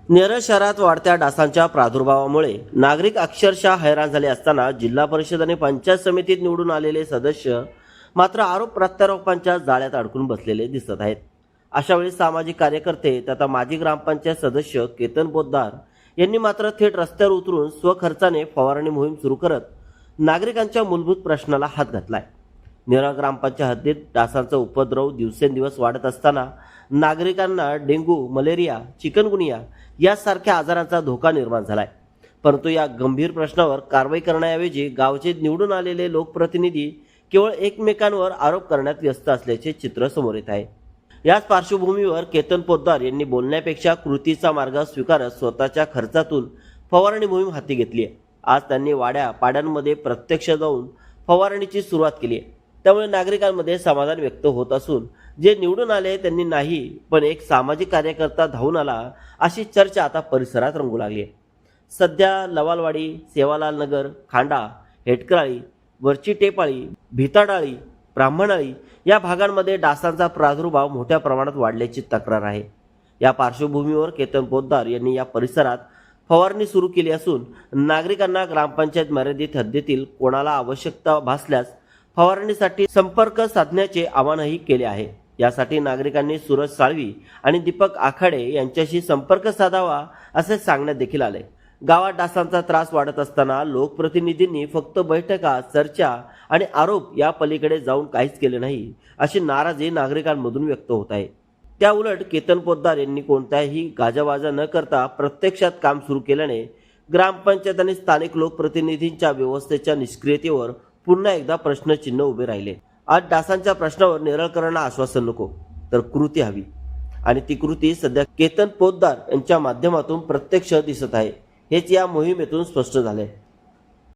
नेरळ शहरात वाढत्या डासांच्या प्रादुर्भावामुळे नागरिक अक्षरशः हैराण झाले असताना जिल्हा परिषद आणि पंचायत समितीत निवडून आलेले सदस्य मात्र आरोप प्रत्यारोपांच्या जाळ्यात अडकून बसलेले दिसत आहेत। अशा वेळी सामाजिक कार्यकर्ते तथा माजी ग्रामपंचायत सदस्य केतन पोद्दार यांनी मात्र थेट रस्त्यावर उतरून स्वखर्चाने फवारणी मोहीम सुरू करत नागरिकांच्या मूलभूत प्रश्नाला हात घातलाय। नेरळ ग्रामपंचायत हद्दीत डासांचा उपद्रव दिवसेंदिवस वाढत असताना नागरिकांना डेंग्यू, मलेरिया, चिकनगुनिया यासारख्या आजारांचा धोका निर्माण झालाय। परंतु या गंभीर प्रश्नावर कारवाई करण्याऐवजी गावचे निवडून आलेले लोकप्रतिनिधी केवळ एकमेकांवर आरोप करण्यात व्यस्त असल्याचे चित्र समोर येत आहे। याच पार्श्वभूमीवर केतन पोद्दार यांनी बोलण्यापेक्षा कृतीचा मार्ग स्वीकारत स्वतःच्या खर्चातून फवारणी मोहीम हाती घेतली आहे। आज त्यांनी वाड्या पाड्यांमध्ये प्रत्यक्ष जाऊन फवारणीची सुरुवात केली आहे। त्यामुळे नागरिकांमध्ये समाधान व्यक्त होत असून जे निवडून आले त्यांनी नाही पण एक सामाजिक कार्यकर्ता धावून आला अशी चर्चा आता परिसरात रंगू लागली आहे। सध्या लवालवाडी, सेवालाल नगर, खांडा, हेटकराळी, वरची टेपाळी, भिताडाळी, ब्राह्मणाळी या भागांमध्ये डासांचा प्रादुर्भाव मोठ्या प्रमाणात वाढल्याची तक्रार आहे। या पार्श्वभूमीवर केतन पोद्दार यांनी या परिसरात फवारणी सुरू केली असून नागरिकांना ग्रामपंचायत मर्यादित हद्दीतील कोणाला आवश्यकता भासल्यास फवारणीसाठी संपर्क साधण्याचे आवाहनही केले आहे। यासाठी नागरिकांनी सूरज साळवी आणि दीपक आखाडे यांच्याशी संपर्क साधावा असे सांगण्यात देखील आले। गावात डासांचा त्रास वाढत असताना लोकप्रतिनिधींनी फक्त बैठका, चर्चा आणि आरोप या पलीकडे जाऊन काहीच केले नाही अशी नाराजी नागरिकांमधून व्यक्त होत आहे। त्याउलट केतन पोद्दार यांनी कोणताही गाजावाजा न करता प्रत्यक्षात काम सुरू केल्याने ग्रामपंचायत आणि स्थानिक लोकप्रतिनिधींच्या व्यवस्थेच्या निष्क्रियतेवर पुन्हा एकदा प्रश्नचिन्ह उभे राहिले। आज डासांच्या प्रश्नावर नेरळकरांना आश्वासन नको तर कृती हवी आणि ती कृती सध्या केतन पोद्दार यांच्या माध्यमातून प्रत्यक्ष दिसत आहे। हेच या मोहिमेतून स्पष्ट झाले।